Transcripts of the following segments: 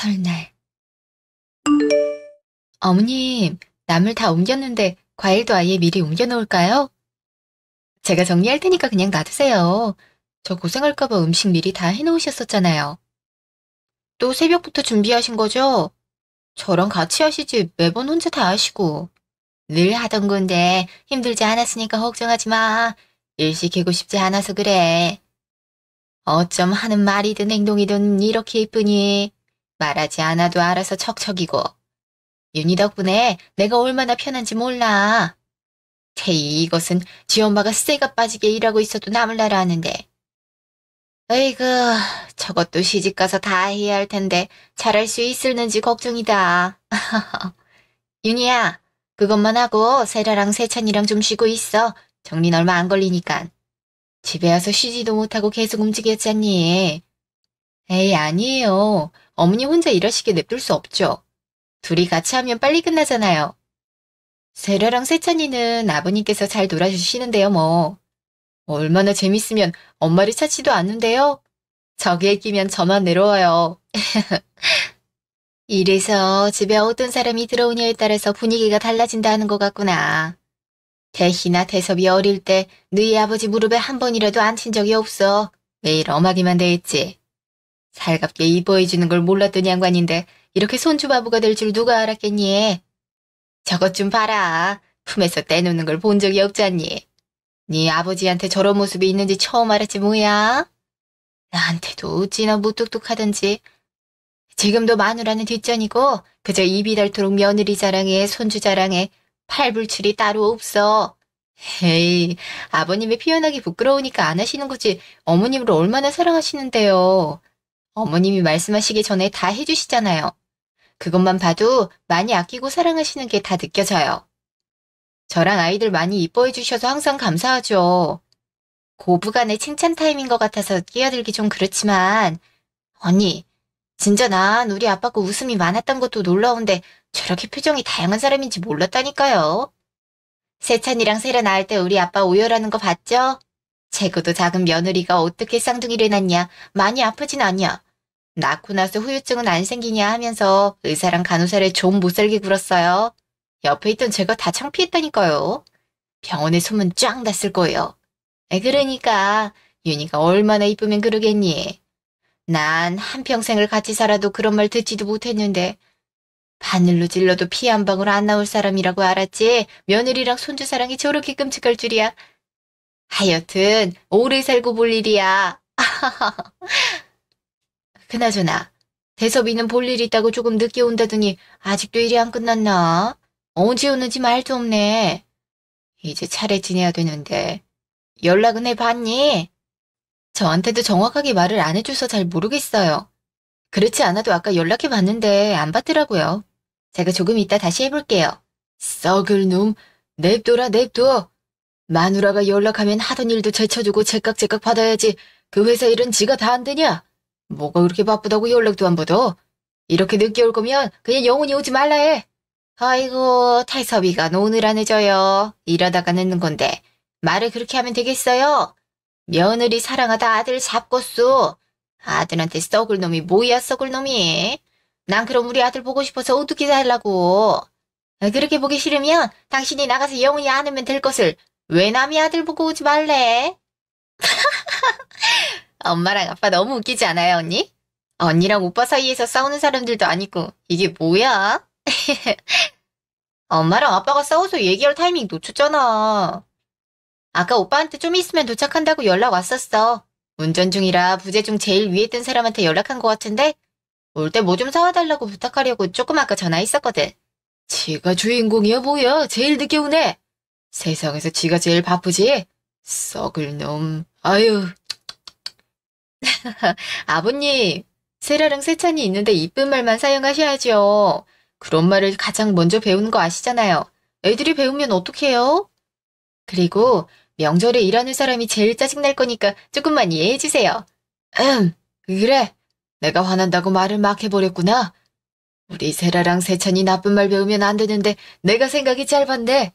설날. 어머님, 나물 다 옮겼는데 과일도 아예 미리 옮겨놓을까요? 제가 정리할 테니까 그냥 놔두세요. 저 고생할까봐 음식 미리 다 해놓으셨었잖아요. 또 새벽부터 준비하신 거죠? 저랑 같이 하시지 매번 혼자 다 하시고. 늘 하던 건데 힘들지 않았으니까 걱정하지 마. 일 시키고 싶지 않아서 그래. 어쩜 하는 말이든 행동이든 이렇게 이쁘니. 말하지 않아도 알아서 척척이고. 윤희 덕분에 내가 얼마나 편한지 몰라. 태희 이것은 지 엄마가 쇠가 빠지게 일하고 있어도 남을 나라 하는데. 어이구, 저것도 시집가서 다 해야 할 텐데 잘할 수 있을는지 걱정이다. 윤희야, 그것만 하고 세라랑 세찬이랑 좀 쉬고 있어. 정린 얼마 안 걸리니까. 집에 와서 쉬지도 못하고 계속 움직였잖니. 에이, 아니에요. 어머니 혼자 일하시게 냅둘 수 없죠. 둘이 같이 하면 빨리 끝나잖아요. 세라랑 세찬이는 아버님께서 잘 놀아주시는데요, 뭐. 얼마나 재밌으면 엄마를 찾지도 않는데요? 저기에 끼면 저만 외로워요. 이래서 집에 어떤 사람이 들어오냐에 따라서 분위기가 달라진다는 것 같구나. 태희나 태섭이 어릴 때 너희 아버지 무릎에 한 번이라도 앉힌 적이 없어. 매일 엄하기만 대했지. 살갑게 이뻐해주는 걸 몰랐던 양반인데 이렇게 손주바보가 될 줄 누가 알았겠니? 저것 좀 봐라. 품에서 떼놓는 걸 본 적이 없잖니. 네 아버지한테 저런 모습이 있는지 처음 알았지 뭐야? 나한테도 어찌나 무뚝뚝하던지. 지금도 마누라는 뒷전이고 그저 입이 닳도록 며느리 자랑에 손주 자랑에 팔불출이 따로 없어. 에이, 아버님이 표현하기 부끄러우니까 안 하시는 거지 어머님을 얼마나 사랑하시는데요. 어머님이 말씀하시기 전에 다 해주시잖아요. 그것만 봐도 많이 아끼고 사랑하시는 게 다 느껴져요. 저랑 아이들 많이 이뻐해 주셔서 항상 감사하죠. 고부간의 칭찬 타임인 것 같아서 끼어들기 좀 그렇지만 언니, 진짜 난 우리 아빠 거 웃음이 많았던 것도 놀라운데 저렇게 표정이 다양한 사람인지 몰랐다니까요. 세찬이랑 세라 낳을 때 우리 아빠 오열하는 거 봤죠? 재고도 작은 며느리가 어떻게 쌍둥이를 낳냐, 많이 아프진 않냐. 낳고 나서 후유증은 안 생기냐 하면서 의사랑 간호사를 좀 못살게 굴었어요. 옆에 있던 제가 다 창피했다니까요. 병원에 소문 쫙 났을 거예요. 그러니까 윤희가 얼마나 이쁘면 그러겠니. 난 한평생을 같이 살아도 그런 말 듣지도 못했는데 바늘로 찔러도 피 한 방울 안 나올 사람이라고 알았지 며느리랑 손주 사랑이 저렇게 끔찍할 줄이야. 하여튼 오래 살고 볼 일이야. 그나저나 대섭이는 볼 일 있다고 조금 늦게 온다더니 아직도 일이 안 끝났나? 언제 오는지 말도 없네. 이제 차례 지내야 되는데 연락은 해봤니? 저한테도 정확하게 말을 안 해줘서 잘 모르겠어요. 그렇지 않아도 아까 연락해봤는데 안 받더라고요. 제가 조금 이따 다시 해볼게요. 썩을 놈, 냅둬라 냅둬. 마누라가 연락하면 하던 일도 제쳐주고 제깍제깍 받아야지. 그 회사 일은 지가 다 안 되냐? 뭐가 그렇게 바쁘다고 연락도 안 받아? 이렇게 늦게 올 거면 그냥 영원히 오지 말라 해. 아이고, 탈섭이가 오늘 안 해줘요. 이러다가 늦는 건데. 말을 그렇게 하면 되겠어요? 며느리 사랑하다 아들 잡겄소. 아들한테 썩을 놈이 뭐야 썩을 놈이. 난 그럼 우리 아들 보고 싶어서 어떻게 살라고. 그렇게 보기 싫으면 당신이 나가서 영원히 안 하면 될 것을 왜 남의 아들 보고 오지 말래? 엄마랑 아빠 너무 웃기지 않아요, 언니? 언니랑 오빠 사이에서 싸우는 사람들도 아니고 이게 뭐야? 엄마랑 아빠가 싸워서 얘기할 타이밍 놓쳤잖아. 아까 오빠한테 좀 있으면 도착한다고 연락 왔었어. 운전 중이라 부재 중 제일 위에 뜬 사람한테 연락한 것 같은데 올 때 뭐 좀 사와달라고 부탁하려고 조금 아까 전화했었거든. 지가 주인공이야 뭐야. 제일 늦게 오네. 세상에서 지가 제일 바쁘지? 썩을 놈. 아유. 아버님, 세라랑 세찬이 있는데 이쁜 말만 사용하셔야죠. 그런 말을 가장 먼저 배우는 거 아시잖아요. 애들이 배우면 어떡해요? 그리고 명절에 일하는 사람이 제일 짜증날 거니까 조금만 이해해 주세요. 그래. 내가 화난다고 말을 막 해버렸구나. 우리 세라랑 세찬이 나쁜 말 배우면 안 되는데 내가 생각이 짧았네.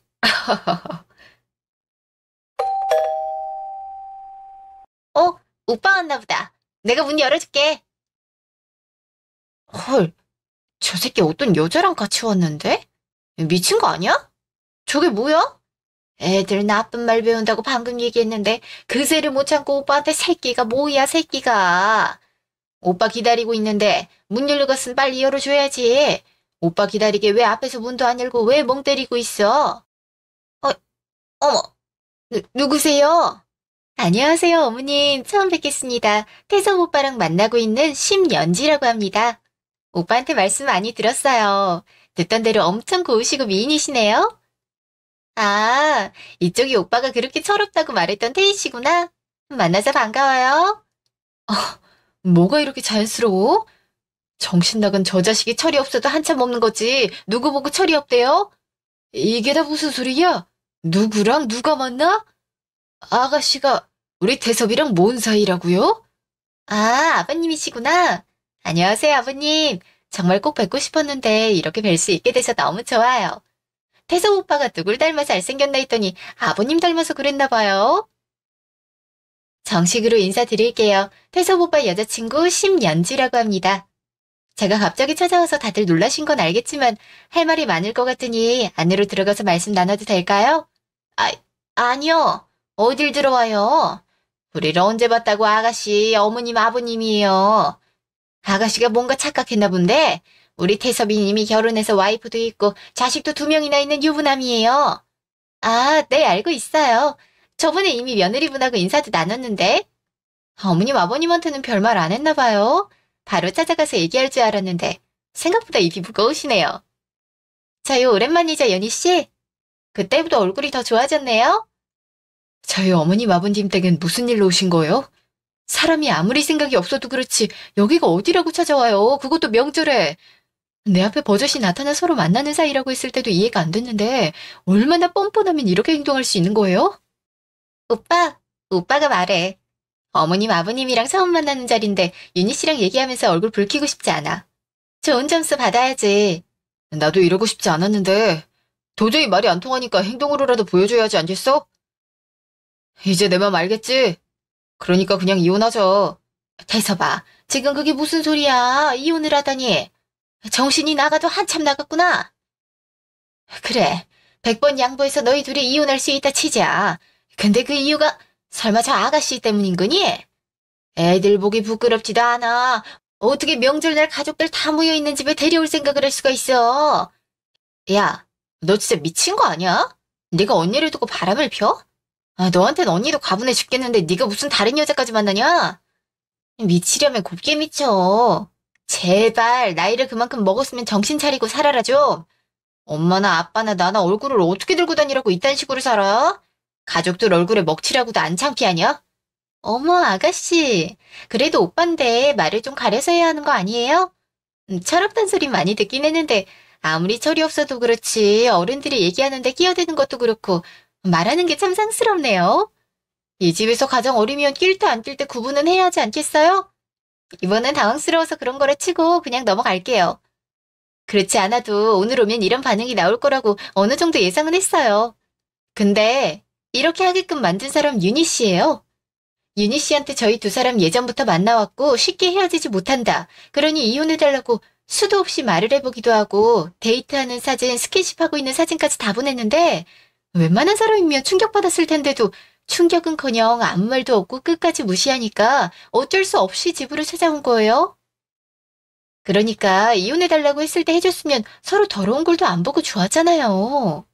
오빠 왔나 보다. 내가 문 열어줄게. 헐, 저 새끼 어떤 여자랑 같이 왔는데? 미친 거 아니야? 저게 뭐야? 애들 나쁜 말 배운다고 방금 얘기했는데 그새를 못 참고 오빠한테 새끼가 뭐야 새끼가. 오빠 기다리고 있는데 문 열려갔으면 빨리 열어줘야지. 오빠 기다리게 왜 앞에서 문도 안 열고 왜 멍 때리고 있어? 어, 어머, 누구세요? 안녕하세요, 어머님. 처음 뵙겠습니다. 태섭 오빠랑 만나고 있는 심연지라고 합니다. 오빠한테 말씀 많이 들었어요. 듣던 대로 엄청 고우시고 미인이시네요. 아, 이쪽이 오빠가 그렇게 철없다고 말했던 태희씨구나. 만나서 반가워요. 뭐가 이렇게 자연스러워? 정신 나간 저 자식이 철이 없어도 한참 없는 거지. 누구 보고 철이 없대요? 이게 다 무슨 소리야? 누구랑 누가 만나? 아가씨가 우리 태섭이랑 뭔 사이라고요? 아, 아버님이시구나. 안녕하세요, 아버님. 정말 꼭 뵙고 싶었는데 이렇게 뵐 수 있게 돼서 너무 좋아요. 태섭 오빠가 누굴 닮아 잘생겼나 했더니 아버님 닮아서 그랬나 봐요. 정식으로 인사드릴게요. 태섭 오빠 여자친구 심연지라고 합니다. 제가 갑자기 찾아와서 다들 놀라신 건 알겠지만 할 말이 많을 것 같으니 안으로 들어가서 말씀 나눠도 될까요? 아니요. 어딜 들어와요? 우리를 언제 봤다고 아가씨, 어머님, 아버님이에요. 아가씨가 뭔가 착각했나 본데 우리 태섭이님이 결혼해서 와이프도 있고 자식도 2명이나 있는 유부남이에요. 아, 네, 알고 있어요. 저번에 이미 며느리분하고 인사도 나눴는데. 어머님, 아버님한테는 별말 안 했나 봐요. 바로 찾아가서 얘기할 줄 알았는데 생각보다 입이 무거우시네요. 저희 오랜만이죠, 연희씨? 그때보다 얼굴이 더 좋아졌네요? 저희 어머님, 아버님 댁엔 무슨 일로 오신 거예요? 사람이 아무리 생각이 없어도 그렇지 여기가 어디라고 찾아와요? 그것도 명절에. 내 앞에 버젓이 나타나 서로 만나는 사이라고 했을 때도 이해가 안 됐는데 얼마나 뻔뻔하면 이렇게 행동할 수 있는 거예요? 오빠가 말해. 어머님, 아버님이랑 처음 만나는 자리인데 윤희 씨랑 얘기하면서 얼굴 붉히고 싶지 않아. 좋은 점수 받아야지. 나도 이러고 싶지 않았는데 도저히 말이 안 통하니까 행동으로라도 보여줘야 하지 않겠어? 이제 내 맘 알겠지? 그러니까 그냥 이혼하자. 태서봐, 지금 그게 무슨 소리야? 이혼을 하다니. 정신이 나가도 한참 나갔구나. 그래, 100번 양보해서 너희 둘이 이혼할 수 있다 치자. 근데 그 이유가 설마 저 아가씨 때문인 거니? 애들 보기 부끄럽지도 않아. 어떻게 명절날 가족들 다 모여있는 집에 데려올 생각을 할 수가 있어. 야, 너 진짜 미친 거 아니야? 네가 언니를 두고 바람을 펴? 너한텐 언니도 과분해 죽겠는데 네가 무슨 다른 여자까지 만나냐? 미치려면 곱게 미쳐. 제발 나이를 그만큼 먹었으면 정신 차리고 살아라 좀. 엄마나 아빠나 나나 얼굴을 어떻게 들고 다니라고 이딴 식으로 살아? 가족들 얼굴에 먹칠하고도 안 창피하냐? 어머, 아가씨. 그래도 오빤데 말을 좀 가려서 해야 하는 거 아니에요? 철없단 소리 많이 듣긴 했는데 아무리 철이 없어도 그렇지 어른들이 얘기하는데 끼어드는 것도 그렇고 말하는 게 참 상스럽네요. 이 집에서 가장 어리면 낄 때 안 낄 때 구분은 해야 하지 않겠어요? 이번엔 당황스러워서 그런 거라 치고 그냥 넘어갈게요. 그렇지 않아도 오늘 오면 이런 반응이 나올 거라고 어느 정도 예상은 했어요. 근데 이렇게 하게끔 만든 사람 윤희 씨예요. 윤희 씨한테 저희 두 사람 예전부터 만나왔고 쉽게 헤어지지 못한다. 그러니 이혼해달라고 수도 없이 말을 해보기도 하고 데이트하는 사진, 스킨십하고 있는 사진까지 다 보냈는데 웬만한 사람이면 충격받았을 텐데도 충격은커녕 아무 말도 없고 끝까지 무시하니까 어쩔 수 없이 집으로 찾아온 거예요. 그러니까 이혼해달라고 했을 때 해줬으면 서로 더러운 꼴도 안 보고 좋았잖아요.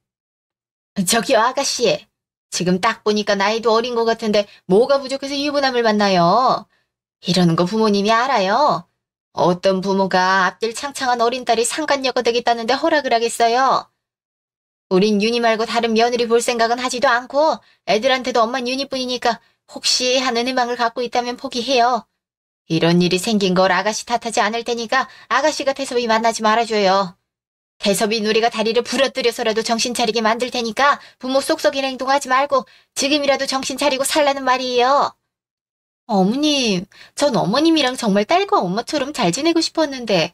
저기요, 아가씨. 지금 딱 보니까 나이도 어린 것 같은데 뭐가 부족해서 유부남을 만나요? 이러는 거 부모님이 알아요. 어떤 부모가 앞길 창창한 어린 딸이 상간녀가 되겠다는데 허락을 하겠어요? 우린 윤희 말고 다른 며느리 볼 생각은 하지도 않고 애들한테도 엄만 윤희뿐이니까 혹시 하는 희망을 갖고 있다면 포기해요. 이런 일이 생긴 걸 아가씨 탓하지 않을 테니까 아가씨가 태섭이 만나지 말아줘요. 태섭이 누리가 다리를 부러뜨려서라도 정신 차리게 만들 테니까 부모 쏙쏙이는 행동하지 말고 지금이라도 정신 차리고 살라는 말이에요. 어머님, 전 어머님이랑 정말 딸과 엄마처럼 잘 지내고 싶었는데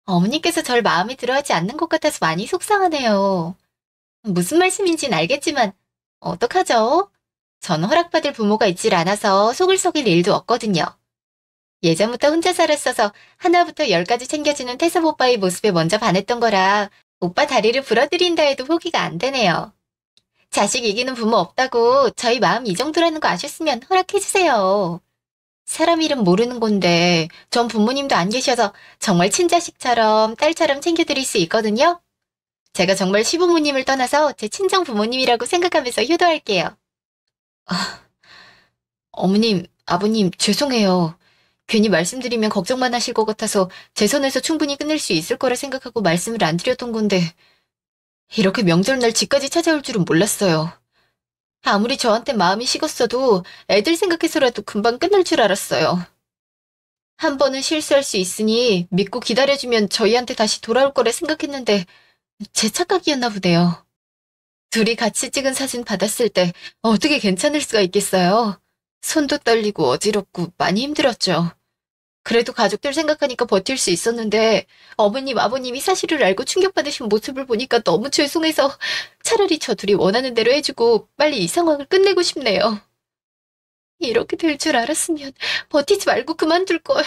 어머니께서 절 마음에 들어하지 않는 것 같아서 많이 속상하네요. 무슨 말씀인진 알겠지만 어떡하죠? 전 허락받을 부모가 있질 않아서 속을 썩일 일도 없거든요. 예전부터 혼자 살았어서 하나부터 열까지 챙겨주는 태섭 오빠의 모습에 먼저 반했던 거라 오빠 다리를 부러뜨린다 해도 포기가 안 되네요. 자식 이기는 부모 없다고 저희 마음 이 정도라는 거 아셨으면 허락해주세요. 사람 이름 모르는 건데 전 부모님도 안 계셔서 정말 친자식처럼 딸처럼 챙겨드릴 수 있거든요. 제가 정말 시부모님을 떠나서 제 친정 부모님이라고 생각하면서 효도할게요. 어머님, 아버님 죄송해요. 괜히 말씀드리면 걱정만 하실 것 같아서 제 손에서 충분히 끝낼 수 있을 거라 생각하고 말씀을 안 드렸던 건데 이렇게 명절날 집까지 찾아올 줄은 몰랐어요. 아무리 저한테 마음이 식었어도 애들 생각해서라도 금방 끝날 줄 알았어요. 한 번은 실수할 수 있으니 믿고 기다려주면 저희한테 다시 돌아올 거라 생각했는데 제 착각이었나 보네요. 둘이 같이 찍은 사진 받았을 때 어떻게 괜찮을 수가 있겠어요. 손도 떨리고 어지럽고 많이 힘들었죠. 그래도 가족들 생각하니까 버틸 수 있었는데 어머님, 아버님이 사실을 알고 충격받으신 모습을 보니까 너무 죄송해서 차라리 저 둘이 원하는 대로 해주고 빨리 이 상황을 끝내고 싶네요. 이렇게 될 줄 알았으면 버티지 말고 그만둘 걸.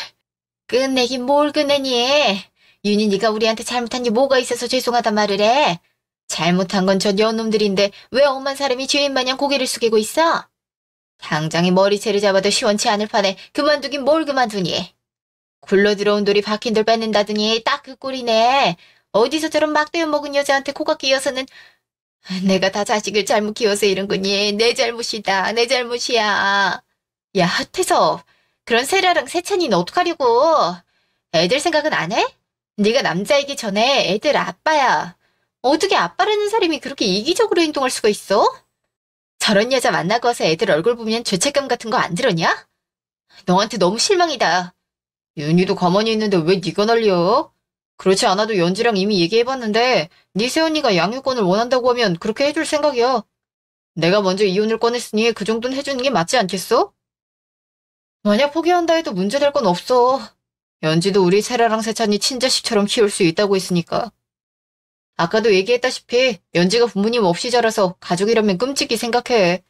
끝내긴 뭘 끝내니? 윤희니가 우리한테 잘못한 게 뭐가 있어서 죄송하단 말을 해? 잘못한 건 저 연놈들인데 왜 엄한 사람이 죄인 마냥 고개를 숙이고 있어? 당장에 머리채를 잡아도 시원치 않을 판에 그만두긴 뭘 그만두니? 굴러 들어온 돌이 박힌 돌 뺏는다더니 딱 그 꼴이네. 어디서 저런 막대여 먹은 여자한테 코가 끼어서는 내가 다 자식을 잘못 키워서 이런 거니. 내 잘못이다. 내 잘못이야. 야, 핫해서 그런 세라랑 세찬이는 어떡하려고. 애들 생각은 안 해? 네가 남자이기 전에 애들 아빠야. 어떻게 아빠라는 사람이 그렇게 이기적으로 행동할 수가 있어? 저런 여자 만나고 와서 애들 얼굴 보면 죄책감 같은 거 안 들었냐? 너한테 너무 실망이다. 윤희도 가만히 있는데 왜 네가 난리여? 그렇지 않아도 연지랑 이미 얘기해봤는데 네 새언니가 양육권을 원한다고 하면 그렇게 해줄 생각이야. 내가 먼저 이혼을 꺼냈으니 그 정도는 해주는 게 맞지 않겠어? 만약 포기한다 해도 문제될 건 없어. 연지도 우리 세라랑 세찬이 친자식처럼 키울 수 있다고 했으니까. 아까도 얘기했다시피 연지가 부모님 없이 자라서 가족이라면 끔찍히 생각해.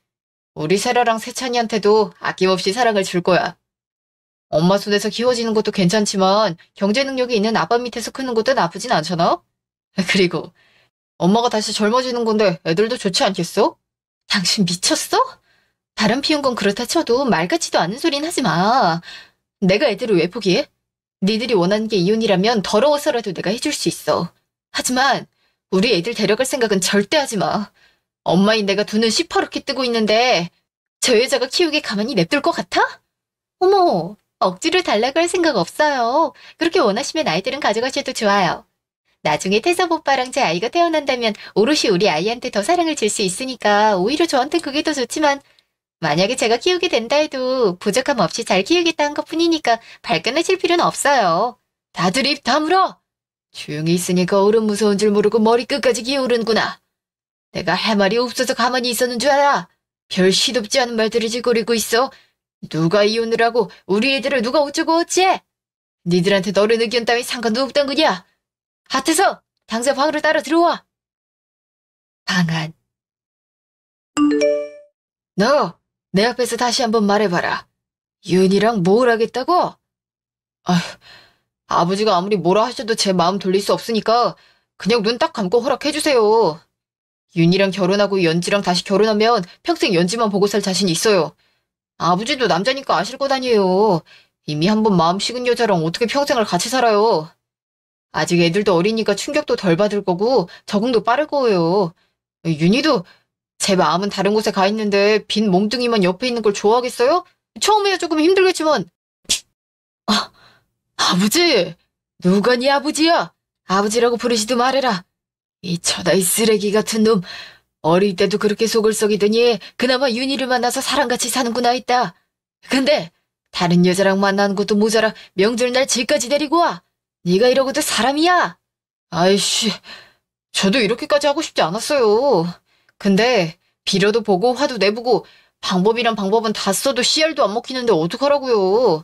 우리 세라랑 세찬이한테도 아낌없이 사랑을 줄 거야. 엄마 손에서 키워지는 것도 괜찮지만 경제 능력이 있는 아빠 밑에서 크는 것도 나쁘진 않잖아? 그리고 엄마가 다시 젊어지는 건데 애들도 좋지 않겠어? 당신 미쳤어? 바람 피운 건 그렇다 쳐도 말 같지도 않은 소린 하지 마. 내가 애들을 왜 포기해? 니들이 원하는 게 이혼이라면 더러워서라도 내가 해줄 수 있어. 하지만 우리 애들 데려갈 생각은 절대 하지 마. 엄마인 내가 두 눈 시퍼렇게 뜨고 있는데 저 여자가 키우게 가만히 냅둘 것 같아? 어머, 억지로 달라고 할 생각 없어요. 그렇게 원하시면 아이들은 가져가셔도 좋아요. 나중에 태섭 오빠랑 제 아이가 태어난다면 오롯이 우리 아이한테 더 사랑을 줄 수 있으니까 오히려 저한테 그게 더 좋지만 만약에 제가 키우게 된다 해도 부족함 없이 잘 키우겠다는 것뿐이니까 발끈하실 필요는 없어요. 다들 입 다물어! 조용히 있으니까 어른 무서운 줄 모르고 머리 끝까지 기어오르는구나. 내가 할 말이 없어서 가만히 있었는 줄 알아. 별 시덥지 않은 말들을 짓거리고 있어. 누가 이혼을 하고 우리 애들을 누가 어쩌고 어째? 니들한테 너른 의견 따위 상관도 없단 거냐? 하트서 당장 방으로 따라 들어와. 방안. 너 내 앞에서 다시 한번 말해봐라. 윤이랑 뭘 하겠다고? 아버지가 아무리 뭐라 하셔도 제 마음 돌릴 수 없으니까 그냥 눈 딱 감고 허락해주세요. 윤이랑 결혼하고 연지랑 다시 결혼하면 평생 연지만 보고 살 자신 있어요. 아버지도 남자니까 아실 것 아니에요. 이미 한번 마음 식은 여자랑 어떻게 평생을 같이 살아요. 아직 애들도 어리니까 충격도 덜 받을 거고 적응도 빠를 거예요. 윤희도 제 마음은 다른 곳에 가 있는데 빈 몽둥이만 옆에 있는 걸 좋아하겠어요? 처음에야 조금 힘들겠지만. 아버지! 누가 네 아버지야? 아버지라고 부르지도 말해라. 이 처다이 쓰레기 같은 놈. 어릴 때도 그렇게 속을 썩이더니 그나마 윤희를 만나서 사람같이 사는구나 했다. 근데 다른 여자랑 만나는 것도 모자라 명절날 집까지 데리고 와. 네가 이러고도 사람이야? 아이씨, 저도 이렇게까지 하고 싶지 않았어요. 근데 비려도 보고 화도 내보고 방법이란 방법은 다 써도 씨알도 안 먹히는데 어떡하라고요.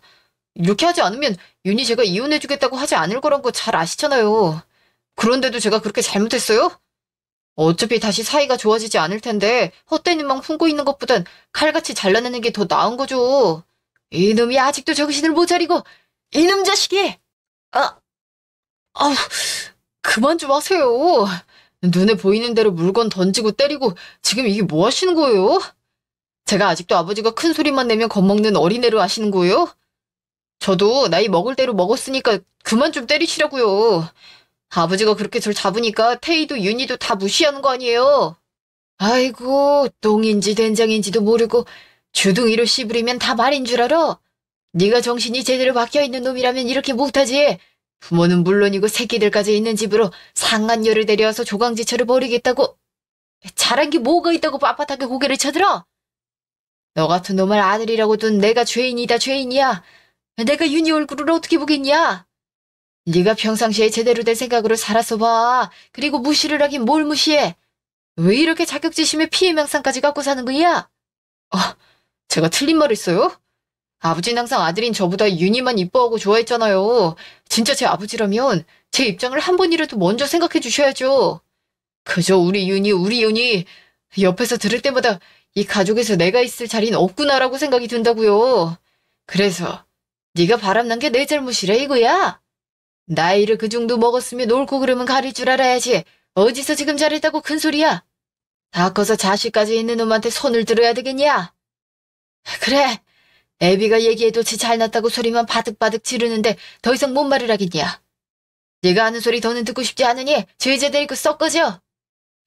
이렇게 하지 않으면 윤희 제가 이혼해주겠다고 하지 않을 거란 거 잘 아시잖아요. 그런데도 제가 그렇게 잘못했어요? 어차피 다시 사이가 좋아지지 않을 텐데 헛된 일만 품고 있는 것보단 칼같이 잘라내는 게 더 나은 거죠. 이놈이 아직도 정신을 못 차리고, 이놈 자식이! 아, 아우, 그만 좀 하세요. 눈에 보이는 대로 물건 던지고 때리고 지금 이게 뭐 하시는 거예요? 제가 아직도 아버지가 큰 소리만 내면 겁먹는 어린애로 하시는 거예요? 저도 나이 먹을 대로 먹었으니까 그만 좀 때리시라고요. 아버지가 그렇게 절 잡으니까 태희도 윤희도 다 무시하는 거 아니에요? 아이고, 똥인지 된장인지도 모르고 주둥이로 씨부리면 다 말인 줄 알아? 네가 정신이 제대로 박혀있는 놈이라면 이렇게 못하지. 부모는 물론이고 새끼들까지 있는 집으로 상간녀를 데려와서 조강지처를 벌이겠다고. 잘한 게 뭐가 있다고 빳빳하게 고개를 쳐들어? 너 같은 놈을 아들이라고 둔 내가 죄인이다 죄인이야. 내가 윤희 얼굴을 어떻게 보겠냐? 네가 평상시에 제대로 된 생각으로 살았어 봐. 그리고 무시를 하긴 뭘 무시해. 왜 이렇게 자격지심에 피해망상까지 갖고 사는 거야? 제가 틀린 말 했어요? 아버지는 항상 아들인 저보다 윤희만 이뻐하고 좋아했잖아요. 진짜 제 아버지라면 제 입장을 한 번이라도 먼저 생각해 주셔야죠. 그저 우리 윤희 옆에서 들을 때마다 이 가족에서 내가 있을 자리는 없구나라고 생각이 든다고요. 그래서 네가 바람난 게 내 잘못이래 이거야. 나이를 그 정도 먹었으면 옳고 그름은 가릴 줄 알아야지. 어디서 지금 잘했다고 큰 소리야. 다 커서 자식까지 있는 놈한테 손을 들어야 되겠냐? 그래. 애비가 얘기해도 지 잘났다고 소리만 바득바득 지르는데 더 이상 뭔 말을 하겠냐. 네가 하는 소리 더는 듣고 싶지 않으니 저 여자 데리고 썩 꺼져.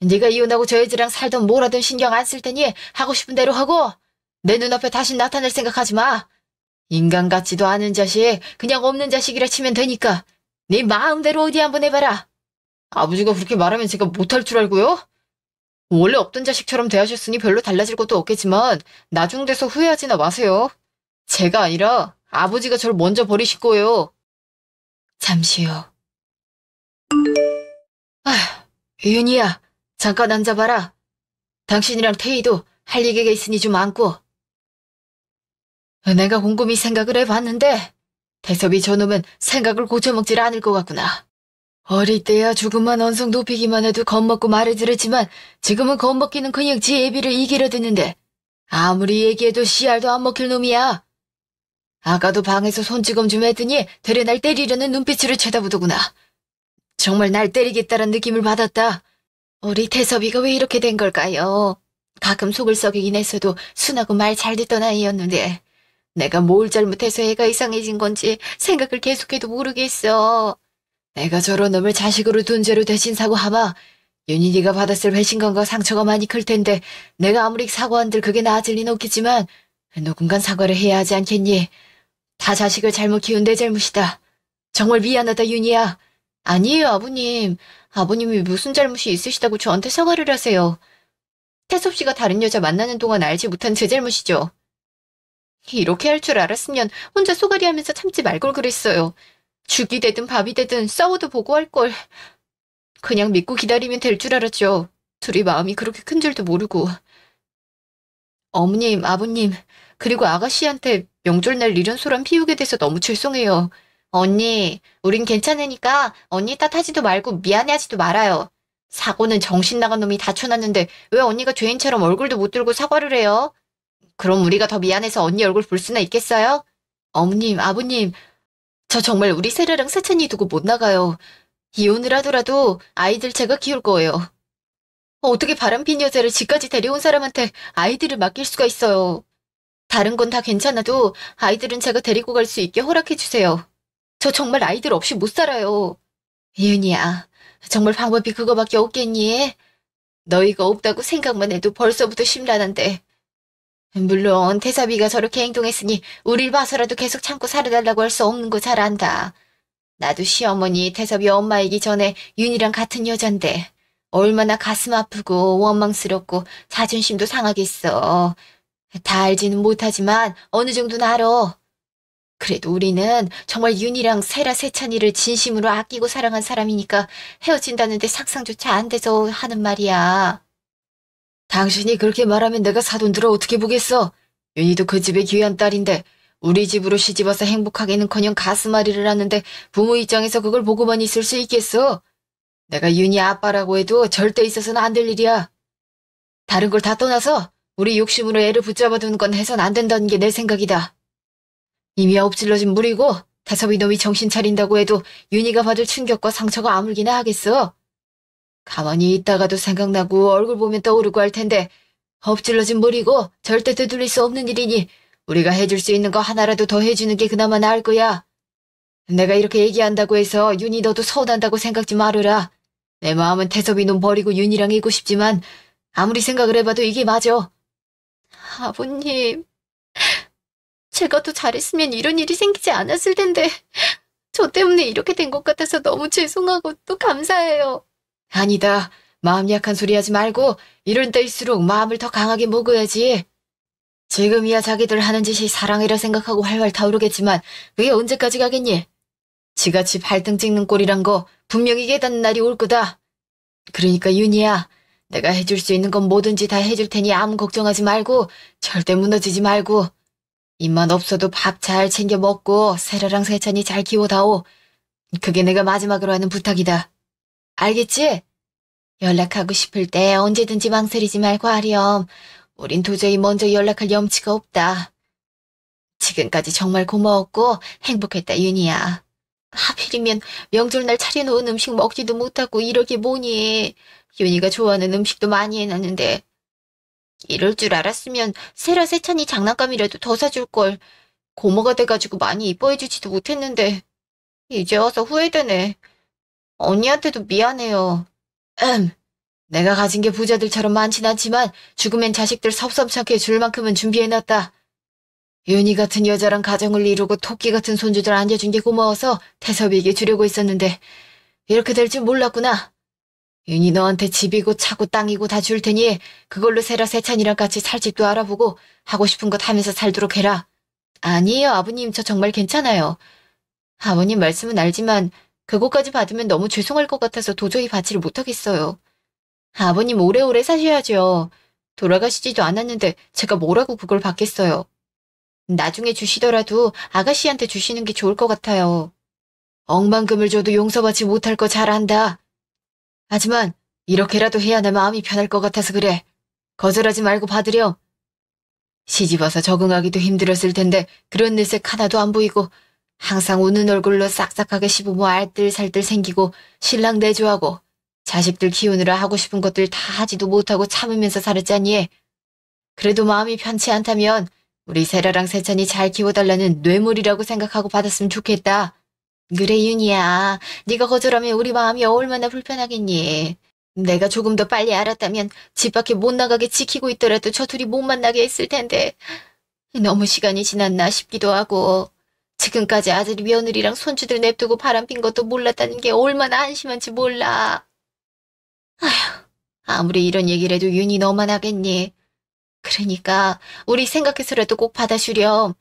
네가 이혼하고 저 여자랑 살던 뭐라든 신경 안 쓸 테니 하고 싶은 대로 하고 내 눈앞에 다시 나타날 생각하지 마. 인간 같지도 않은 자식, 그냥 없는 자식이라 치면 되니까 네 마음대로 어디 한번 해봐라. 아버지가 그렇게 말하면 제가 못할 줄 알고요? 원래 없던 자식처럼 대하셨으니 별로 달라질 것도 없겠지만 나중 돼서 후회하지나 마세요. 제가 아니라 아버지가 절 먼저 버리실 거예요. 잠시요. 윤희야, 잠깐 앉아봐라. 당신이랑 태희도 할 얘기가 있으니 좀 앉고. 내가 곰곰이 생각을 해봤는데 태섭이 저놈은 생각을 고쳐먹질 않을 것 같구나. 어릴 때야 조금만 언성 높이기만 해도 겁먹고 말을 들었지만 지금은 겁먹기는 그냥 지 애비를 이기려 드는데 아무리 얘기해도 씨알도 안 먹힐 놈이야. 아까도 방에서 손찌검 좀 했더니 되레 날 때리려는 눈빛으로 쳐다보더구나. 정말 날 때리겠다는 느낌을 받았다. 우리 태섭이가 왜 이렇게 된 걸까요? 가끔 속을 썩이긴 했어도 순하고 말 잘 듣던 아이였는데 내가 뭘 잘못해서 애가 이상해진 건지 생각을 계속해도 모르겠어. 내가 저런 놈을 자식으로 둔 죄로 대신 사고하마 윤희가 받았을 배신감과 상처가 많이 클 텐데 내가 아무리 사과한들 그게 나아질 리는 없겠지만 누군간 사과를 해야 하지 않겠니? 다 자식을 잘못 키운 내 잘못이다. 정말 미안하다 윤희야. 아니에요 아버님. 아버님이 무슨 잘못이 있으시다고 저한테 사과를 하세요. 태섭 씨가 다른 여자 만나는 동안 알지 못한 제 잘못이죠. 이렇게 할 줄 알았으면 혼자 쏘가리 하면서 참지 말 걸 그랬어요. 죽이 되든 밥이 되든 싸워도 보고할 걸. 그냥 믿고 기다리면 될 줄 알았죠. 둘이 마음이 그렇게 큰 줄도 모르고. 어머님, 아버님, 그리고 아가씨한테 명절날 이런 소란 피우게 돼서 너무 죄송해요. 언니, 우린 괜찮으니까 언니 탓하지도 말고 미안해하지도 말아요. 사고는 정신 나간 놈이 다쳐놨는데 왜 언니가 죄인처럼 얼굴도 못 들고 사과를 해요? 그럼 우리가 더 미안해서 언니 얼굴 볼 수나 있겠어요? 어머님, 아버님, 저 정말 우리 세라랑 세찬이 두고 못 나가요. 이혼을 하더라도 아이들 제가 키울 거예요. 어떻게 바람핀 여자를 집까지 데려온 사람한테 아이들을 맡길 수가 있어요. 다른 건 다 괜찮아도 아이들은 제가 데리고 갈 수 있게 허락해주세요. 저 정말 아이들 없이 못 살아요. 윤희야, 정말 방법이 그거밖에 없겠니? 너희가 없다고 생각만 해도 벌써부터 심란한데. 물론 태섭이가 저렇게 행동했으니 우릴 봐서라도 계속 참고 살아달라고 할 수 없는 거 잘 안다. 나도 시어머니 태섭이 엄마이기 전에 윤희랑 같은 여잔데 얼마나 가슴 아프고 원망스럽고 자존심도 상하겠어. 다 알지는 못하지만 어느 정도는 알아. 그래도 우리는 정말 윤희랑 세라 세찬이를 진심으로 아끼고 사랑한 사람이니까 헤어진다는데 상상조차 안 돼서 하는 말이야. 당신이 그렇게 말하면 내가 사돈 들어 어떻게 보겠어. 윤희도 그 집의 귀한 딸인데 우리 집으로 시집와서 행복하게는커녕 가슴앓이를 하는데 부모 입장에서 그걸 보고만 있을 수 있겠어. 내가 윤희 아빠라고 해도 절대 있어서는 안 될 일이야. 다른 걸 다 떠나서 우리 욕심으로 애를 붙잡아두는 건 해선 안 된다는 게 내 생각이다. 이미 엎질러진 물이고 태섭이 놈이 정신 차린다고 해도 윤희가 받을 충격과 상처가 아물기나 하겠어. 가만히 있다가도 생각나고 얼굴 보면 떠오르고 할 텐데 엎질러진 물이고 절대 되돌릴 수 없는 일이니 우리가 해줄 수 있는 거 하나라도 더 해주는 게 그나마 나을 거야. 내가 이렇게 얘기한다고 해서 윤희 너도 서운한다고 생각지 말으라. 내 마음은 태섭이 놈 버리고 윤희랑 있고 싶지만 아무리 생각을 해봐도 이게 맞아. 아버님, 제가 더 잘했으면 이런 일이 생기지 않았을 텐데 저 때문에 이렇게 된 것 같아서 너무 죄송하고 또 감사해요. 아니다. 마음 약한 소리 하지 말고 이럴 때일수록 마음을 더 강하게 먹어야지. 지금이야 자기들 하는 짓이 사랑이라 생각하고 활활 타오르겠지만 그게 언제까지 가겠니? 지같이 발등 찍는 꼴이란 거 분명히 깨닫는 날이 올 거다. 그러니까 윤희야, 내가 해줄 수 있는 건 뭐든지 다 해줄 테니 아무 걱정하지 말고 절대 무너지지 말고 입만 없어도 밥 잘 챙겨 먹고 세라랑 세찬이 잘 키워다오. 그게 내가 마지막으로 하는 부탁이다. 알겠지? 연락하고 싶을 때 언제든지 망설이지 말고 하렴. 우린 도저히 먼저 연락할 염치가 없다. 지금까지 정말 고마웠고 행복했다, 윤희야. 하필이면 명절날 차려놓은 음식 먹지도 못하고 이러게 뭐니. 윤희가 좋아하는 음식도 많이 해놨는데. 이럴 줄 알았으면 세라 세찬이 장난감이라도 더 사줄걸. 고모가 돼가지고 많이 이뻐해주지도 못했는데. 이제 와서 후회되네. 언니한테도 미안해요. 내가 가진 게 부자들처럼 많진 않지만 죽으면 자식들 섭섭찮게 줄 만큼은 준비해놨다. 윤희 같은 여자랑 가정을 이루고 토끼 같은 손주들 안겨준 게 고마워서 태섭이에게 주려고 했었는데 이렇게 될 줄 몰랐구나. 윤희 너한테 집이고 차고 땅이고 다 줄 테니 그걸로 세라 세찬이랑 같이 살 집도 알아보고 하고 싶은 것 하면서 살도록 해라. 아니에요, 아버님. 저 정말 괜찮아요. 아버님 말씀은 알지만 그것까지 받으면 너무 죄송할 것 같아서 도저히 받지를 못하겠어요. 아버님 오래오래 사셔야죠. 돌아가시지도 않았는데 제가 뭐라고 그걸 받겠어요. 나중에 주시더라도 아가씨한테 주시는 게 좋을 것 같아요. 억만금을 줘도 용서받지 못할 거 잘 안다. 하지만 이렇게라도 해야 내 마음이 편할 것 같아서 그래. 거절하지 말고 받으렴. 시집와서 적응하기도 힘들었을 텐데 그런 내색 하나도 안 보이고 항상 우는 얼굴로 싹싹하게 씹으며 알뜰살뜰 생기고 신랑 내조하고 자식들 키우느라 하고 싶은 것들 다 하지도 못하고 참으면서 살았잖니. 그래도 마음이 편치 않다면 우리 세라랑 세찬이 잘 키워달라는 뇌물이라고 생각하고 받았으면 좋겠다. 그래 윤희야, 네가 거절하면 우리 마음이 얼마나 불편하겠니. 내가 조금 더 빨리 알았다면 집 밖에 못 나가게 지키고 있더라도 저 둘이 못 만나게 했을 텐데 너무 시간이 지났나 싶기도 하고 지금까지 아들이 며느리랑 손주들 냅두고 바람핀 것도 몰랐다는 게 얼마나 한심한지 몰라. 아휴, 아무리 이런 얘기를 해도 윤희 너만 하겠니. 그러니까 우리 생각해서라도 꼭 받아주렴.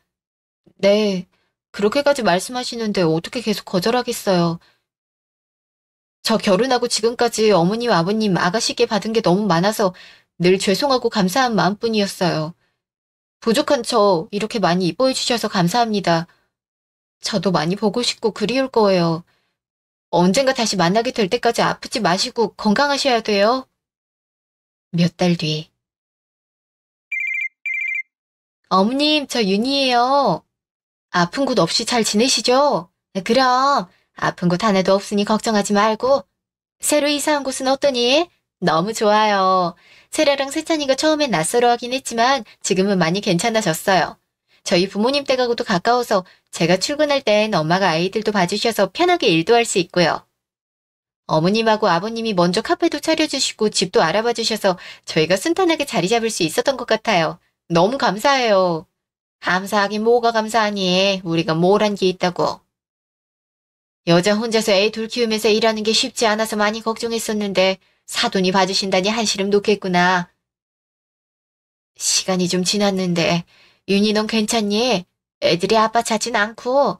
네, 그렇게까지 말씀하시는데 어떻게 계속 거절하겠어요. 저 결혼하고 지금까지 어머님, 아버님, 아가씨께 받은 게 너무 많아서 늘 죄송하고 감사한 마음뿐이었어요. 부족한 저 이렇게 많이 이뻐해 주셔서 감사합니다. 저도 많이 보고 싶고 그리울 거예요. 언젠가 다시 만나게 될 때까지 아프지 마시고 건강하셔야 돼요. 몇 달 뒤. 어머님, 저 윤희예요. 아픈 곳 없이 잘 지내시죠? 네, 그럼 아픈 곳 하나도 없으니 걱정하지 말고. 새로 이사한 곳은 어떠니? 너무 좋아요. 세라랑 세찬이가 처음엔 낯설어하긴 했지만 지금은 많이 괜찮아졌어요. 저희 부모님 댁하고도 가까워서 제가 출근할 땐 엄마가 아이들도 봐주셔서 편하게 일도 할 수 있고요. 어머님하고 아버님이 먼저 카페도 차려주시고 집도 알아봐 주셔서 저희가 순탄하게 자리 잡을 수 있었던 것 같아요. 너무 감사해요. 감사하긴 뭐가 감사하니. 우리가 뭘 한 게 있다고. 여자 혼자서 애 둘 키우면서 일하는 게 쉽지 않아서 많이 걱정했었는데 사돈이 봐주신다니 한시름 놓겠구나. 시간이 좀 지났는데 윤희 넌 괜찮니? 애들이 아빠 찾진 않고.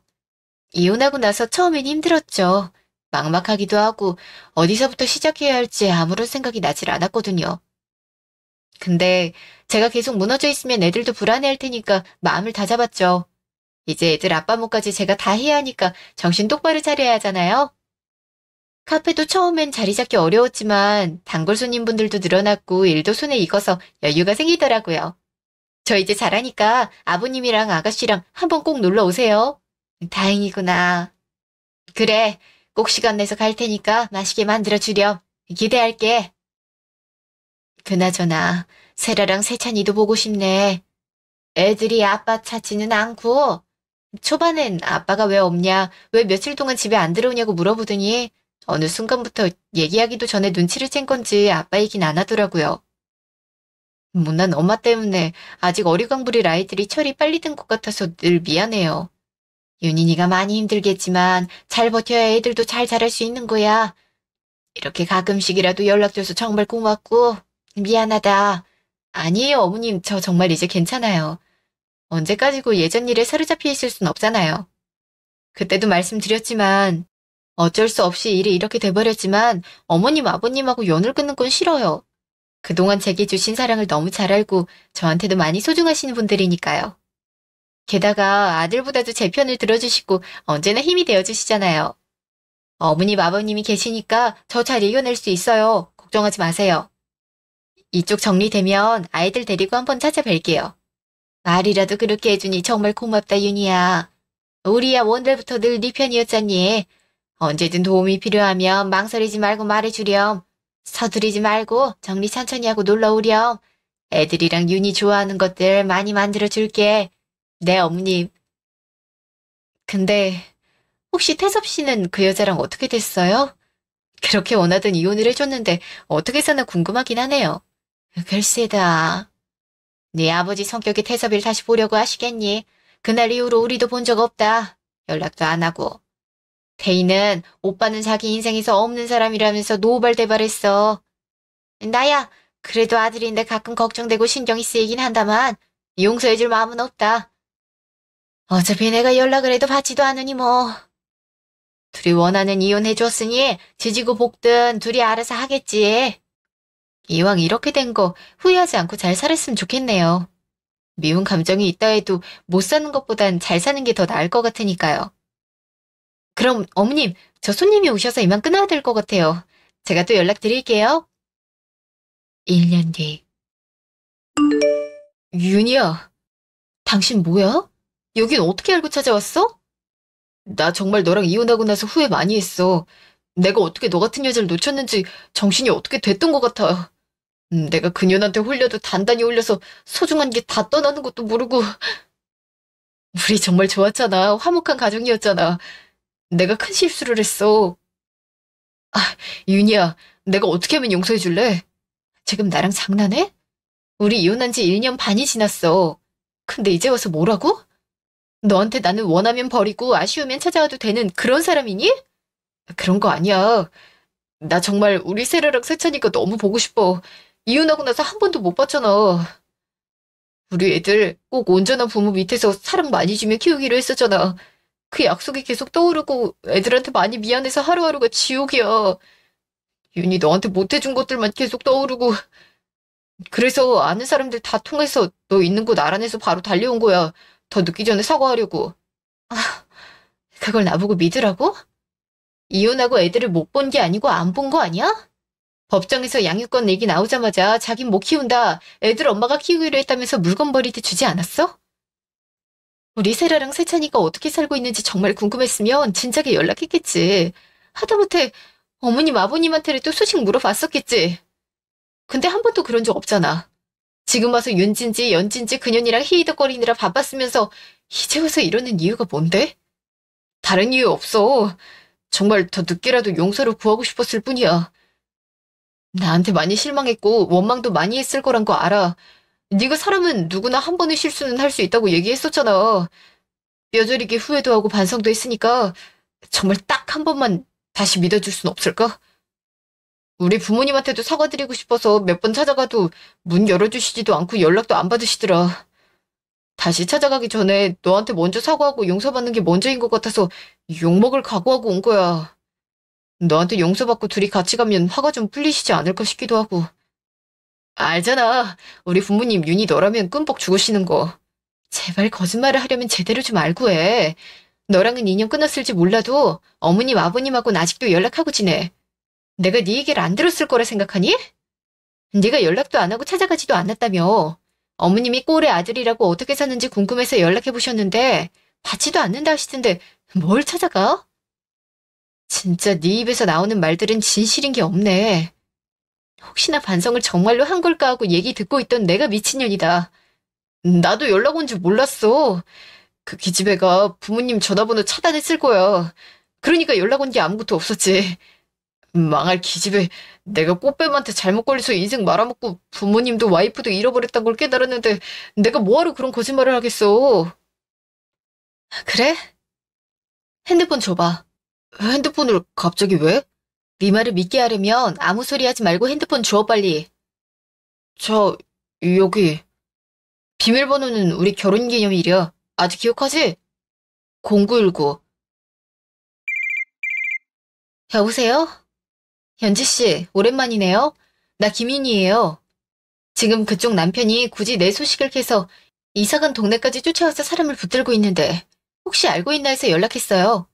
이혼하고 나서 처음엔 힘들었죠. 막막하기도 하고 어디서부터 시작해야 할지 아무런 생각이 나질 않았거든요. 근데 제가 계속 무너져 있으면 애들도 불안해할 테니까 마음을 다잡았죠. 이제 애들 아빠 몫까지 제가 다 해야 하니까 정신 똑바로 차려야 하잖아요. 카페도 처음엔 자리 잡기 어려웠지만 단골 손님분들도 늘어났고 일도 손에 익어서 여유가 생기더라고요. 저 이제 잘하니까 아버님이랑 아가씨랑 한번 꼭 놀러 오세요. 다행이구나. 그래, 꼭 시간 내서 갈 테니까 맛있게 만들어주렴. 기대할게. 그나저나 세라랑 세찬이도 보고 싶네. 애들이 아빠 찾지는 않고 초반엔 아빠가 왜 없냐, 왜 며칠 동안 집에 안 들어오냐고 물어보더니 어느 순간부터 얘기하기도 전에 눈치를 챈 건지 아빠 얘기는 안 하더라고요. 못난 엄마 때문에 아직 어리광부릴 아이들이 철이 빨리 든 것 같아서 늘 미안해요. 윤인이가 많이 힘들겠지만 잘 버텨야 애들도 잘 자랄 수 있는 거야. 이렇게 가끔씩이라도 연락줘서 정말 고맙고 미안하다. 아니에요, 어머님. 저 정말 이제 괜찮아요. 언제까지고 예전 일에 사로잡혀 있을 순 없잖아요. 그때도 말씀드렸지만 어쩔 수 없이 일이 이렇게 돼버렸지만 어머님, 아버님하고 연을 끊는 건 싫어요. 그동안 제게 주신 사랑을 너무 잘 알고 저한테도 많이 소중하시는 분들이니까요. 게다가 아들보다도 제 편을 들어주시고 언제나 힘이 되어주시잖아요. 어머님, 아버님이 계시니까 저 잘 이겨낼 수 있어요. 걱정하지 마세요. 이쪽 정리되면 아이들 데리고 한번 찾아뵐게요. 말이라도 그렇게 해주니 정말 고맙다, 윤희야. 우리야 원래부터 늘 네 편이었잖니. 언제든 도움이 필요하면 망설이지 말고 말해주렴. 서두르지 말고 정리 천천히 하고 놀러 오렴. 애들이랑 윤희 좋아하는 것들 많이 만들어줄게. 네, 어머님. 근데 혹시 태섭 씨는 그 여자랑 어떻게 됐어요? 그렇게 원하던 이혼을 해줬는데 어떻게 사나 궁금하긴 하네요. 글쎄다. 네 아버지 성격의 태섭이를 다시 보려고 하시겠니? 그날 이후로 우리도 본 적 없다. 연락도 안 하고. 태희는 오빠는 자기 인생에서 없는 사람이라면서 노발대발했어. 나야 그래도 아들인데 가끔 걱정되고 신경이 쓰이긴 한다만 용서해줄 마음은 없다. 어차피 내가 연락을 해도 받지도 않으니 뭐. 둘이 원하는 이혼해줬으니 지지고 볶든 둘이 알아서 하겠지. 이왕 이렇게 된 거 후회하지 않고 잘 살았으면 좋겠네요. 미운 감정이 있다 해도 못 사는 것보단 잘 사는 게 더 나을 것 같으니까요. 그럼 어머님, 저 손님이 오셔서 이만 끊어야 될 것 같아요. 제가 또 연락드릴게요. 1년 뒤. 윤희야, 당신 뭐야? 여긴 어떻게 알고 찾아왔어? 나 정말 너랑 이혼하고 나서 후회 많이 했어. 내가 어떻게 너 같은 여자를 놓쳤는지 정신이 어떻게 됐던 것 같아. 내가 그년한테 홀려도 단단히 홀려서 소중한 게 다 떠나는 것도 모르고. 우리 정말 좋았잖아. 화목한 가정이었잖아. 내가 큰 실수를 했어. 아, 윤희야, 내가 어떻게 하면 용서해 줄래? 지금 나랑 장난해? 우리 이혼한 지 1년 반이 지났어. 근데 이제 와서 뭐라고? 너한테 나는 원하면 버리고 아쉬우면 찾아와도 되는 그런 사람이니? 그런 거 아니야. 나 정말 우리 세라랑 세찬이가 너무 보고 싶어. 이혼하고 나서 한 번도 못 봤잖아. 우리 애들 꼭 온전한 부모 밑에서 사랑 많이 주며 키우기로 했었잖아. 그 약속이 계속 떠오르고 애들한테 많이 미안해서 하루하루가 지옥이야. 윤희 너한테 못해준 것들만 계속 떠오르고. 그래서 아는 사람들 다 통해서 너 있는 곳 알아내서 바로 달려온 거야. 더 늦기 전에 사과하려고. 아, 그걸 나보고 믿으라고? 이혼하고 애들을 못 본 게 아니고 안 본 거 아니야? 법정에서 양육권 얘기 나오자마자 자긴 못 키운다. 애들 엄마가 키우기로 했다면서 물건 버리듯 주지 않았어? 우리 세라랑 세찬이가 어떻게 살고 있는지 정말 궁금했으면 진작에 연락했겠지. 하다못해 어머님 아버님한테라도 소식 물어봤었겠지. 근데 한 번도 그런 적 없잖아. 지금 와서 윤진지 연진지 그년이랑 히히덕거리느라 바빴으면서 이제 와서 이러는 이유가 뭔데? 다른 이유 없어. 정말 더 늦게라도 용서를 구하고 싶었을 뿐이야. 나한테 많이 실망했고 원망도 많이 했을 거란 거 알아. 네가 사람은 누구나 한 번의 실수는 할 수 있다고 얘기했었잖아. 뼈저리게 후회도 하고 반성도 했으니까 정말 딱 한 번만 다시 믿어줄 순 없을까? 우리 부모님한테도 사과드리고 싶어서 몇 번 찾아가도 문 열어주시지도 않고 연락도 안 받으시더라. 다시 찾아가기 전에 너한테 먼저 사과하고 용서받는 게 먼저인 것 같아서 욕먹을 각오하고 온 거야. 너한테 용서받고 둘이 같이 가면 화가 좀 풀리시지 않을까 싶기도 하고. 알잖아. 우리 부모님 윤희 너라면 끔뻑 죽으시는 거. 제발 거짓말을 하려면 제대로 좀 알고 해. 너랑은 인연 끊었을지 몰라도 어머님 아버님하고는 아직도 연락하고 지내. 내가 네 얘기를 안 들었을 거라 생각하니? 네가 연락도 안 하고 찾아가지도 않았다며. 어머님이 꼴의 아들이라고 어떻게 사는지 궁금해서 연락해보셨는데 받지도 않는다 하시던데 뭘 찾아가? 진짜 네 입에서 나오는 말들은 진실인 게 없네. 혹시나 반성을 정말로 한 걸까 하고 얘기 듣고 있던 내가 미친년이다. 나도 연락 온 줄 몰랐어. 그 기집애가 부모님 전화번호 차단했을 거야. 그러니까 연락 온 게 아무것도 없었지. 망할 기집애. 내가 꽃뱀한테 잘못 걸려서 인생 말아먹고 부모님도 와이프도 잃어버렸단 걸 깨달았는데 내가 뭐하러 그런 거짓말을 하겠어. 그래? 핸드폰 줘봐. 핸드폰을 갑자기 왜? 네 말을 믿게 하려면 아무 소리 하지 말고 핸드폰 줘 빨리. 저 여기 비밀번호는 우리 결혼기념일이야. 아직 기억하지? 0919. 여보세요? 현지씨, 오랜만이네요. 나 김윤희예요. 지금 그쪽 남편이 굳이 내 소식을 캐서 이사간 동네까지 쫓아와서 사람을 붙들고 있는데 혹시 알고 있나 해서 연락했어요.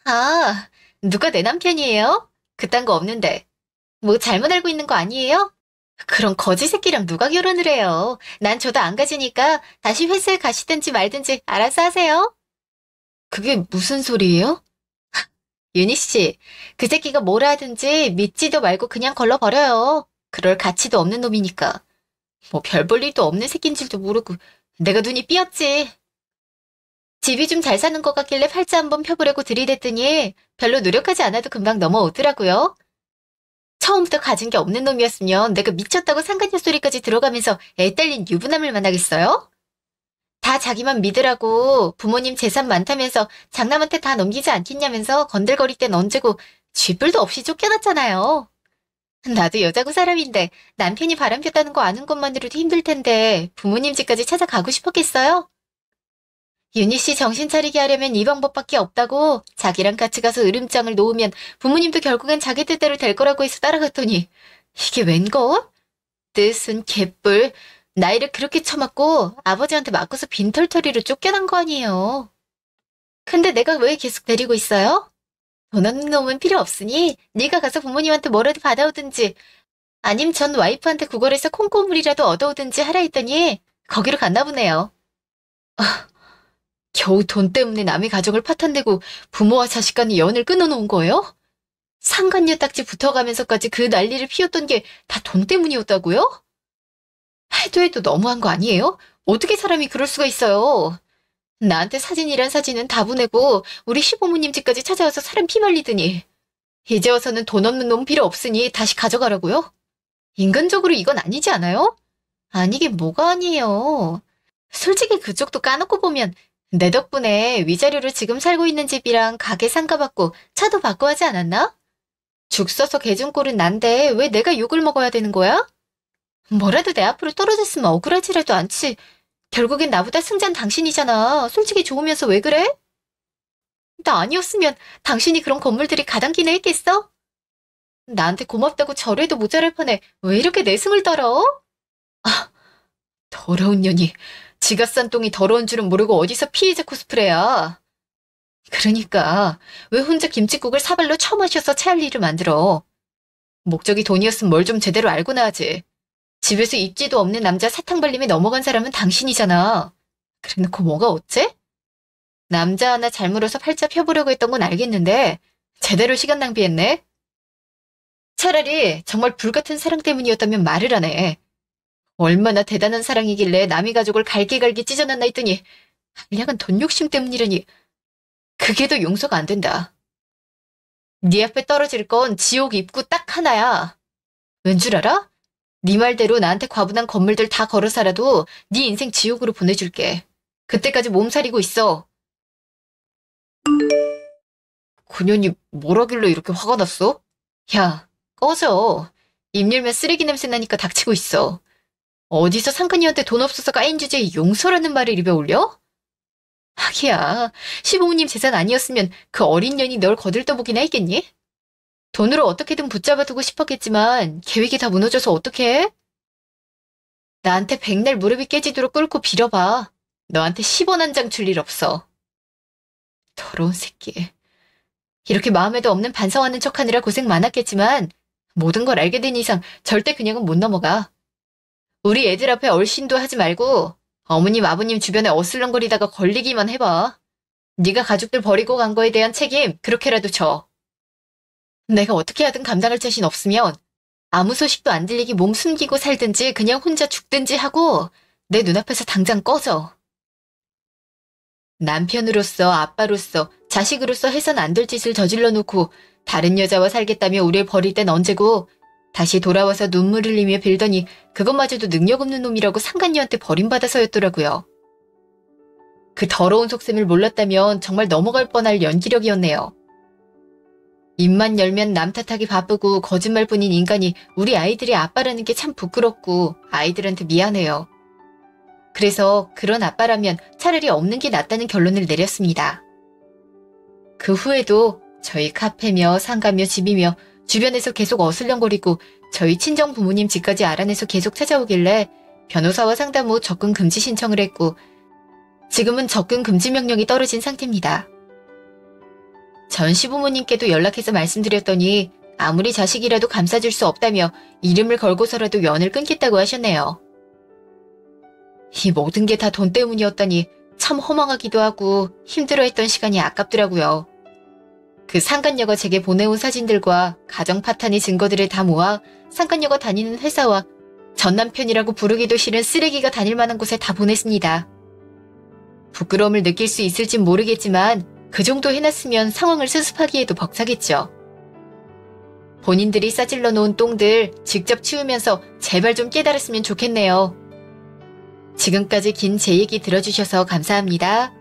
아, 누가 내 남편이에요? 그딴 거 없는데. 뭐 잘못 알고 있는 거 아니에요? 그런 거지 새끼랑 누가 결혼을 해요? 난 저도 안 가지니까 다시 회사에 가시든지 말든지 알아서 하세요. 그게 무슨 소리예요? 유니 씨, 그 새끼가 뭐라 하든지 믿지도 말고 그냥 걸러버려요. 그럴 가치도 없는 놈이니까. 뭐 별 볼 일도 없는 새끼인 줄도 모르고 내가 눈이 삐었지. 집이 좀 잘 사는 것 같길래 팔자 한번 펴보려고 들이댔더니 별로 노력하지 않아도 금방 넘어오더라고요. 처음부터 가진 게 없는 놈이었으면 내가 미쳤다고 상간녀 소리까지 들어가면서 애 딸린 유부남을 만나겠어요? 다 자기만 믿으라고 부모님 재산 많다면서 장남한테 다 넘기지 않겠냐면서 건들거릴 땐 언제고 쥐뿔도 없이 쫓겨났잖아요. 나도 여자고 사람인데 남편이 바람폈다는 거 아는 것만으로도 힘들 텐데 부모님 집까지 찾아가고 싶었겠어요? 윤희 씨 정신 차리게 하려면 이 방법밖에 없다고 자기랑 같이 가서 으름장을 놓으면 부모님도 결국엔 자기 뜻대로 될 거라고 해서 따라갔더니 이게 웬걸? 뜻은 개뿔. 나이를 그렇게 처맞고 아버지한테 맞고서 빈털터리로 쫓겨난 거 아니에요. 근데 내가 왜 계속 데리고 있어요? 돈 없는 놈은 필요 없으니 네가 가서 부모님한테 뭐라도 받아오든지 아님 전 와이프한테 구걸해서 콩고물이라도 얻어오든지 하라 했더니 거기로 갔나 보네요. 겨우 돈 때문에 남의 가정을 파탄내고 부모와 자식 간의 연을 끊어놓은 거예요? 상간녀 딱지 붙어가면서까지 그 난리를 피웠던 게 다 돈 때문이었다고요? 해도 너무한 거 아니에요? 어떻게 사람이 그럴 수가 있어요? 나한테 사진이란 사진은 다 보내고 우리 시부모님 집까지 찾아와서 사람 피말리더니 이제 와서는 돈 없는 놈 필요 없으니 다시 가져가라고요? 인간적으로 이건 아니지 않아요? 아니긴 뭐가 아니에요. 솔직히 그쪽도 까놓고 보면 내 덕분에 위자료로 지금 살고 있는 집이랑 가게 상가받고 차도 받고 하지 않았나? 죽 써서 개준 꼴은 난데 왜 내가 욕을 먹어야 되는 거야? 뭐라도 내 앞으로 떨어졌으면 억울하지라도 않지. 결국엔 나보다 승자는 당신이잖아. 솔직히 좋으면서 왜 그래? 나 아니었으면 당신이 그런 건물들이 가당키나 했겠어? 나한테 고맙다고 절해도 모자랄 판에 왜 이렇게 내숭을 떨어? 아, 더러운 년이. 지가 싼 똥이 더러운 줄은 모르고 어디서 피해자 코스프레야. 그러니까 왜 혼자 김칫국을 사발로 처마셔서 체할 일을 만들어. 목적이 돈이었으면 뭘 좀 제대로 알고나 하지. 집에서 입지도 없는 남자 사탕 발림에 넘어간 사람은 당신이잖아. 그래놓고 뭐가 어째? 남자 하나 잘 물어서 팔자 펴보려고 했던 건 알겠는데 제대로 시간 낭비했네. 차라리 정말 불같은 사랑 때문이었다면 말을 하네. 얼마나 대단한 사랑이길래 남의 가족을 갈기갈기 찢어놨나 했더니 한량은 돈 욕심 때문이라니. 그게 더 용서가 안 된다. 네 앞에 떨어질 건 지옥 입구 딱 하나야. 왠 줄 알아? 네 말대로 나한테 과분한 건물들 다 걸어 살아도 네 인생 지옥으로 보내줄게. 그때까지 몸살이고 있어. 그년이 뭐라길래 이렇게 화가 났어? 야, 꺼져. 입 열면 쓰레기 냄새 나니까 닥치고 있어. 어디서 상근이한테 돈 없어서 까인 주제에 용서라는 말을 입에 올려? 하기야, 시부모님 재산 아니었으면 그 어린 년이 널 거들떠보기나 했겠니? 돈으로 어떻게든 붙잡아두고 싶었겠지만 계획이 다 무너져서 어떡해? 나한테 백날 무릎이 깨지도록 꿇고 빌어봐. 너한테 10원 한 장 줄 일 없어. 더러운 새끼. 이렇게 마음에도 없는 반성하는 척하느라 고생 많았겠지만 모든 걸 알게 된 이상 절대 그냥은 못 넘어가. 우리 애들 앞에 얼씬도 하지 말고 어머님 아버님 주변에 어슬렁거리다가 걸리기만 해봐. 네가 가족들 버리고 간 거에 대한 책임 그렇게라도 져. 내가 어떻게 하든 감당할 자신 없으면 아무 소식도 안 들리게 몸 숨기고 살든지 그냥 혼자 죽든지 하고 내 눈앞에서 당장 꺼져. 남편으로서 아빠로서 자식으로서 해선 안 될 짓을 저질러 놓고 다른 여자와 살겠다며 우릴 버릴 땐 언제고 다시 돌아와서 눈물 흘리며 빌더니 그것마저도 능력 없는 놈이라고 상간녀한테 버림받아서였더라고요. 그 더러운 속셈을 몰랐다면 정말 넘어갈 뻔할 연기력이었네요. 입만 열면 남 탓하기 바쁘고 거짓말뿐인 인간이 우리 아이들의 아빠라는 게 참 부끄럽고 아이들한테 미안해요. 그래서 그런 아빠라면 차라리 없는 게 낫다는 결론을 내렸습니다. 그 후에도 저희 카페며 상가며 집이며 주변에서 계속 어슬렁거리고 저희 친정 부모님 집까지 알아내서 계속 찾아오길래 변호사와 상담 후 접근 금지 신청을 했고 지금은 접근 금지 명령이 떨어진 상태입니다. 전 시부모님께도 연락해서 말씀드렸더니 아무리 자식이라도 감싸줄 수 없다며 이름을 걸고서라도 연을 끊겠다고 하셨네요. 이 모든 게 다 돈 때문이었다니 참 허망하기도 하고 힘들어했던 시간이 아깝더라고요. 그 상간녀가 제게 보내온 사진들과 가정 파탄의 증거들을 다 모아 상간녀가 다니는 회사와 전 남편이라고 부르기도 싫은 쓰레기가 다닐 만한 곳에 다 보냈습니다. 부끄러움을 느낄 수 있을진 모르겠지만 그 정도 해놨으면 상황을 수습하기에도 벅차겠죠. 본인들이 싸질러 놓은 똥들 직접 치우면서 제발 좀 깨달았으면 좋겠네요. 지금까지 긴 제 얘기 들어주셔서 감사합니다.